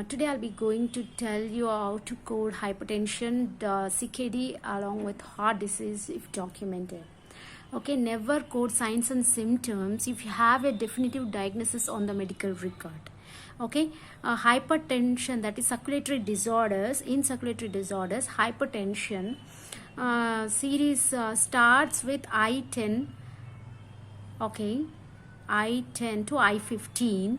Today I'll be going to tell you how to code hypertension, CKD along with heart disease if documented. Okay, never code signs and symptoms if you have a definitive diagnosis on the medical record. Okay, hypertension, that is circulatory disorders. In circulatory disorders, hypertension series starts with I10. Okay, I10 to I15.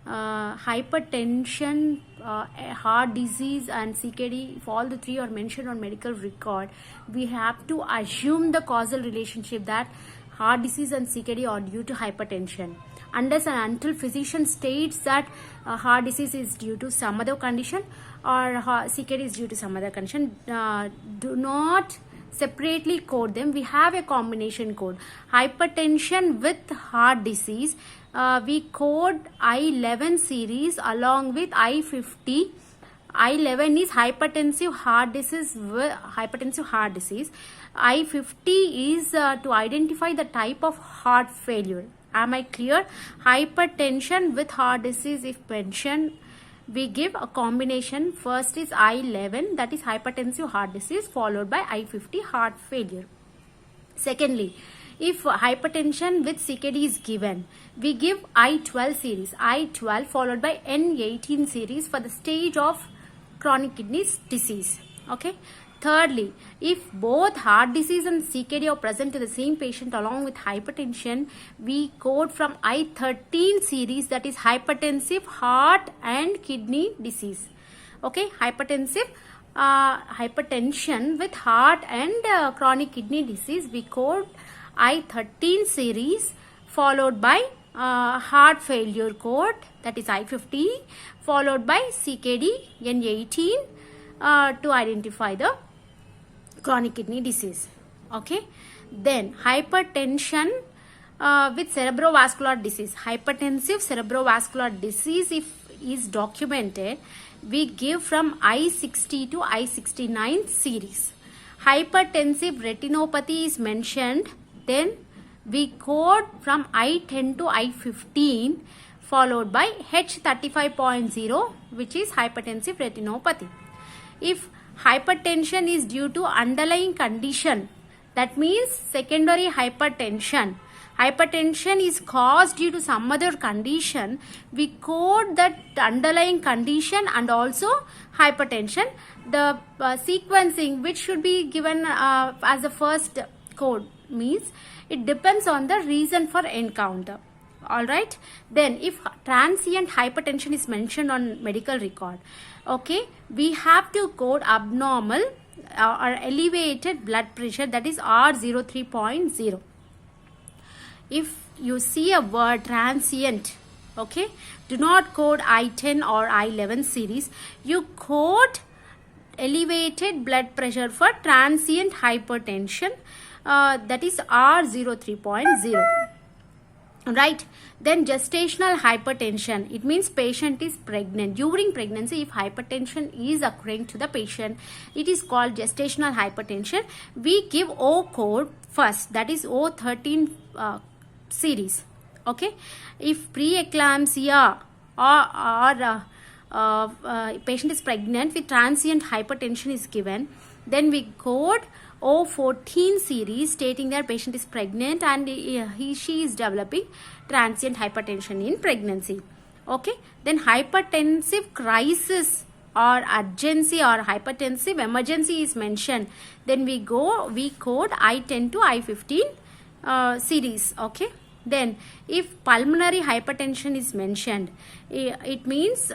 Hypertension, heart disease and CKD, if all the three are mentioned on medical record, we have to assume the causal relationship that heart disease and CKD are due to hypertension. Unless and until physician states that heart disease is due to some other condition or CKD is due to some other condition, do not separately code them. We have a combination code. Hypertension with heart disease, we code I11 series along with I50. I11 is hypertensive heart disease. I50 is to identify the type of heart failure. Am I clear? Hypertension with heart disease, if mentioned, we give a combination. First is I11, that is hypertensive heart disease, followed by I50, heart failure. Secondly, if hypertension with CKD is given, we give I12 series, I12 followed by N18 series for the stage of chronic kidney disease. Okay. Thirdly, if both heart disease and CKD are present to the same patient along with hypertension, we code from I13 series, that is hypertensive heart and kidney disease. Okay, hypertension with heart and chronic kidney disease, we code I13 series followed by heart failure code, that is I50, followed by CKD N18 to identify the chronic kidney disease. Okay, then hypertension with cerebrovascular disease, hypertensive cerebrovascular disease if is documented, we give from I60 to I69 series. Hypertensive retinopathy is mentioned, then we code from I10 to I15 followed by H35.0, which is hypertensive retinopathy. If hypertension is due to underlying condition, that means secondary hypertension. Hypertension is caused due to some other condition, we code that underlying condition and also hypertension. The sequencing which should be given as the first code means it depends on the reason for encounter. Alright, then if transient hypertension is mentioned on medical record, okay, we have to code abnormal or elevated blood pressure, that is R03.0. If you see a word transient, okay, do not code I10 or I11 series, you code elevated blood pressure for transient hypertension, that is R03.0. Right, then gestational hypertension, it means patient is pregnant. During pregnancy, if hypertension is occurring to the patient, it is called gestational hypertension. We give O code first, that is O13 series. Okay, if preeclampsia or patient is pregnant with transient hypertension is given, then we code O14 series stating that patient is pregnant and she is developing transient hypertension in pregnancy. Okay, then hypertensive crisis or urgency or hypertensive emergency is mentioned, then we code I10 to I15 series. Okay, then if pulmonary hypertension is mentioned, it means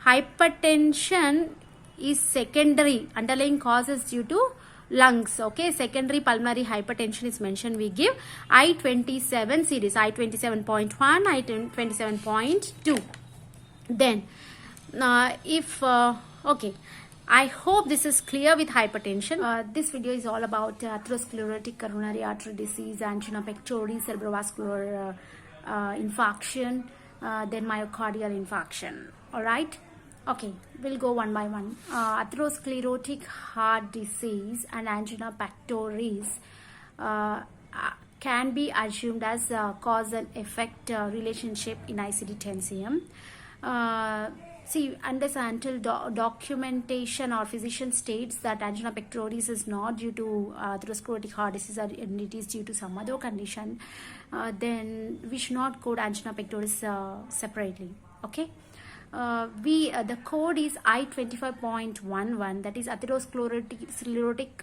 hypertension is secondary, underlying causes due to lungs. Okay, secondary pulmonary hypertension is mentioned, we give I27 series, I27.1, I27.2. Then okay, I hope this is clear with hypertension. This video is all about atherosclerotic coronary artery disease, angina pectoris, cerebrovascular infarction, then myocardial infarction. Alright, okay, we'll go one by one. Atherosclerotic heart disease and angina pectoris can be assumed as cause and effect relationship in ICD-10-CM. See, unless until documentation or physician states that angina pectoris is not due to atherosclerotic heart disease or it is due to some other condition, then we should not code angina pectoris separately. Okay. The code is I25.11, that is atherosclerotic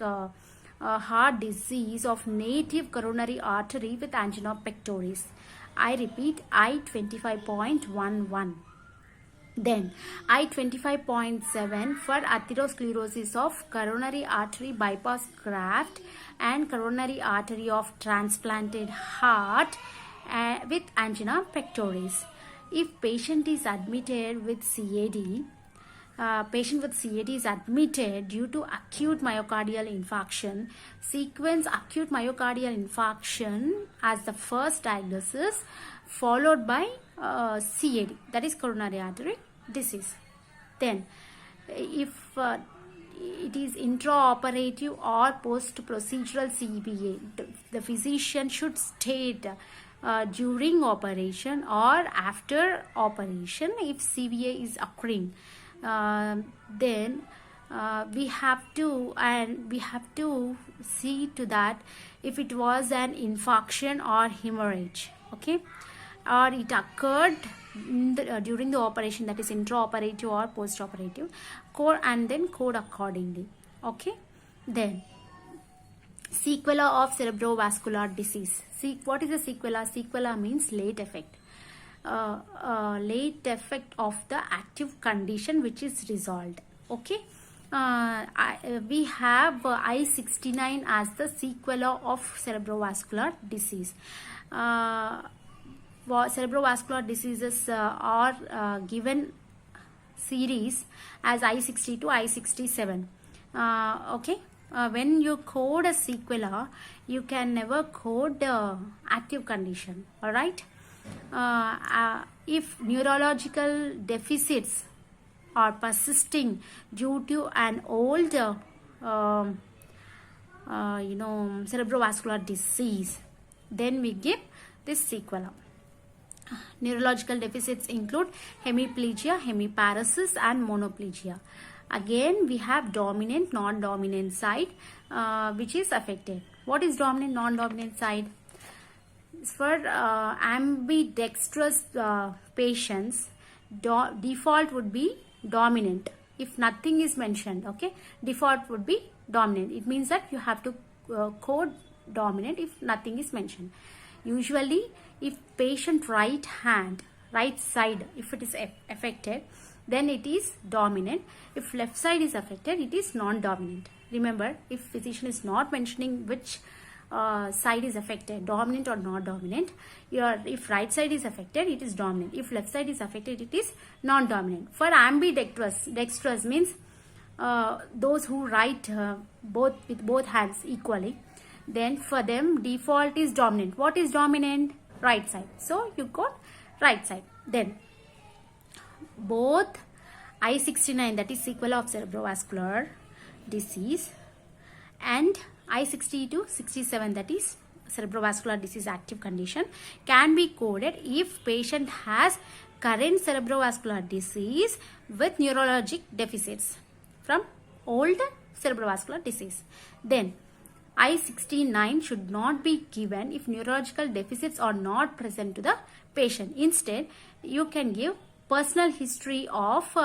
heart disease of native coronary artery with angina pectoris. I repeat, I25.11. Then I25.7 for atherosclerosis of coronary artery bypass graft and coronary artery of transplanted heart with angina pectoris. If patient is admitted with CAD, patient with CAD is admitted due to acute myocardial infarction, sequence acute myocardial infarction as the first diagnosis, followed by CAD, that is coronary artery disease. Then if it is intraoperative or post-procedural CVA, the physician should state during operation or after operation if CVA is occurring. Then we have to see to that if it was an infarction or hemorrhage, okay, or it occurred during the operation, that is intraoperative or post-operative, code and then code accordingly. Okay. Then sequela of cerebrovascular disease. See, what is a sequela? Sequela means late effect. Late effect of the active condition which is resolved. Okay. We have I69 as the sequela of cerebrovascular disease. Cerebrovascular diseases are given series as I60 to I67. Okay. When you code a sequela, you can never code the active condition. All right. If neurological deficits are persisting due to an old cerebrovascular disease, then we give this sequela. Neurological deficits include hemiplegia, hemiparesis and monoplegia. Again, we have dominant, non-dominant side which is affected. What is dominant, non-dominant side? For ambidextrous patients, default would be dominant. If nothing is mentioned, okay, default would be dominant. It means that you have to code dominant if nothing is mentioned. Usually, if patient right side, if it is affected, then it is dominant. If left side is affected, it is non-dominant. Remember, if physician is not mentioning which side is affected, dominant or not dominant, if right side is affected, it is dominant. If left side is affected, it is non-dominant. For ambidextrous, dextrous means those who write with both hands equally, then for them default is dominant. What is dominant? Right side. So you got right side. Then both I69, that is sequela of cerebrovascular disease, and I60 to 67, that is cerebrovascular disease active condition, can be coded if patient has current cerebrovascular disease with neurologic deficits from old cerebrovascular disease. Then I69 should not be given if neurological deficits are not present to the patient. Instead, you can give personal history of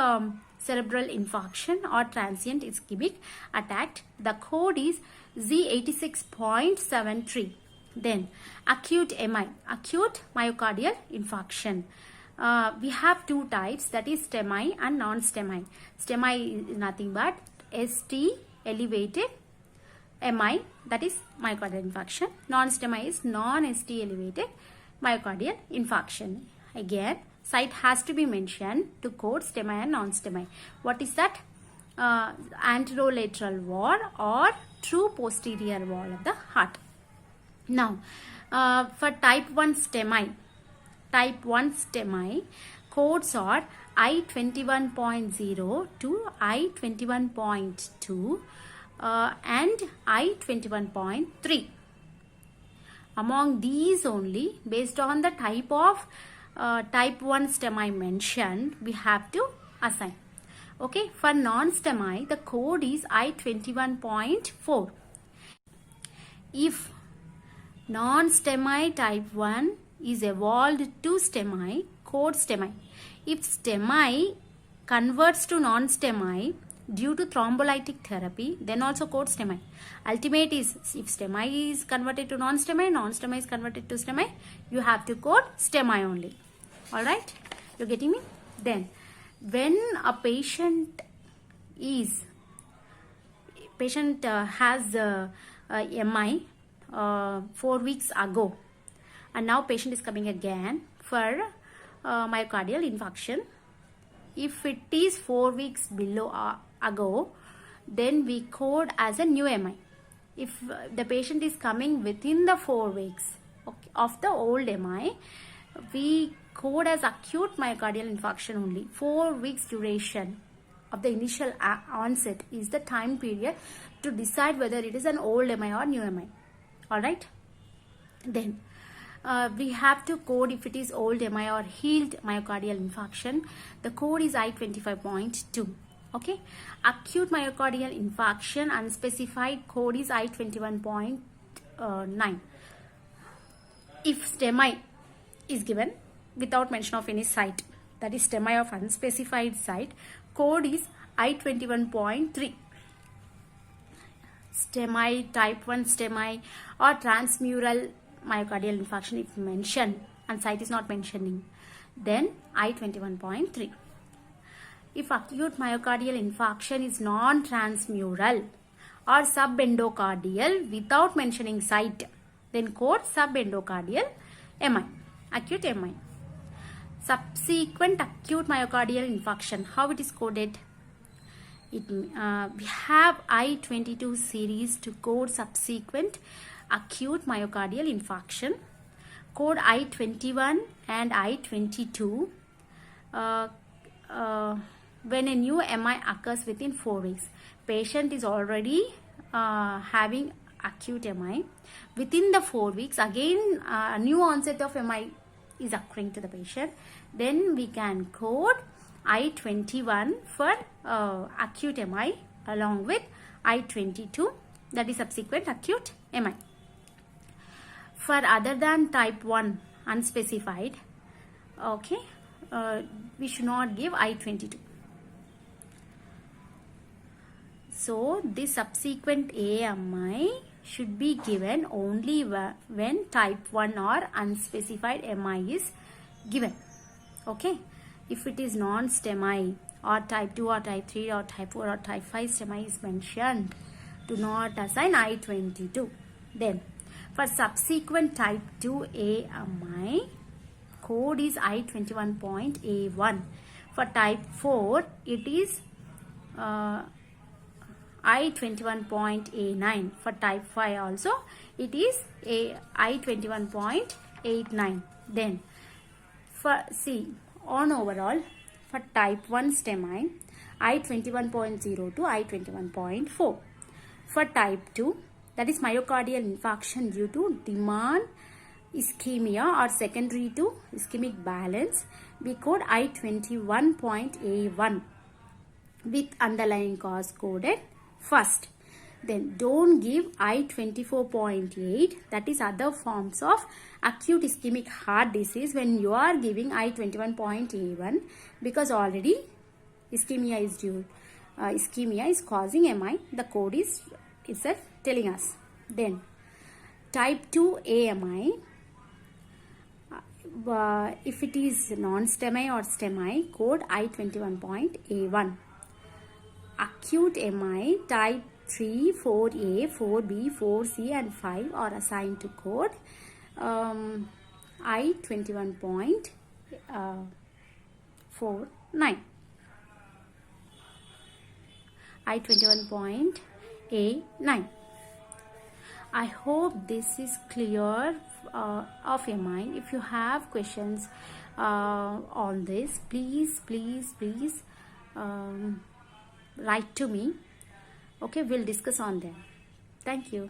cerebral infarction or transient ischemic attack. The code is Z86.73. Then acute MI, acute myocardial infarction. We have two types, that is STEMI and non-STEMI. STEMI is nothing but ST elevated MI, that is myocardial infarction. Non-STEMI is non-ST elevated myocardial infarction. Again, site has to be mentioned to code STEMI and non-STEMI. What is that? Anterolateral wall or true posterior wall of the heart. Now, for type 1 STEMI, codes are I21.0 to I21.2 and I21.3. Among these only, based on the type of type 1 STEMI mentioned, we have to assign. Okay, for non-STEMI, the code is I21.4. If non-STEMI type 1 is evolved to STEMI, code STEMI. If STEMI converts to non-STEMI due to thrombolytic therapy, then also code STEMI. Ultimate is, if STEMI is converted to non-STEMI, non-STEMI is converted to STEMI, you have to code STEMI only. Alright, you're getting me? Then, when a patient has MI 4 weeks ago, and now patient is coming again for myocardial infarction. If it is 4 weeks ago, then we code as a new MI. If the patient is coming within the 4 weeks of the old MI, we code as acute myocardial infarction only. 4 weeks duration of the initial onset is the time period to decide whether it is an old MI or new MI. Alright, then we have to code if it is old MI or healed myocardial infarction. The code is I25.2. Okay, acute myocardial infarction unspecified code is I21.9. If STEMI is given without mention of any site, that is STEMI of unspecified site, code is I21.3. STEMI, type 1 STEMI or transmural myocardial infarction if mentioned and site is not mentioning, then I21.3. If acute myocardial infarction is non-transmural or subendocardial without mentioning site, then code subendocardial MI, acute MI. Subsequent acute myocardial infarction, how it is coded? We have I22 series to code subsequent acute myocardial infarction. Code I21 and I22 when a new MI occurs within 4 weeks. Patient is already having acute MI. Within the 4 weeks, again a new onset of MI is occurring to the patient. Then we can code I21 for acute MI along with I22, that is subsequent acute MI. For other than type 1 unspecified, okay, we should not give I22. So this subsequent AMI should be given only when type 1 or unspecified MI is given. Okay, if it is non-STEMI or type 2 or type 3 or type 4 or type 5 STEMI is mentioned, do not assign I22. Then for subsequent type 2 AMI, code is I21.A1. For type 4, it is I21.A9. For type 5 also, it is I21.89. Then for on overall, for type 1 STEMI, I21.0 to I21.4. For type 2, that is myocardial infarction due to demand ischemia or secondary to ischemic balance, we code I21.A1 with underlying cause coded first. Then don't give I24.8, that is other forms of acute ischemic heart disease when you are giving I21.A1, because already ischemia is due. Ischemia is causing MI, the code is itself telling us. Then type 2 AMI, if it is non-STEMI or STEMI, code I21.A1. Acute MI type 3, 4A, 4B, 4C and 5 are assigned to code I21.49. I21.A9. I hope this is clear of your mind. If you have questions on this, please write to me. Okay, we'll discuss on them. Thank you.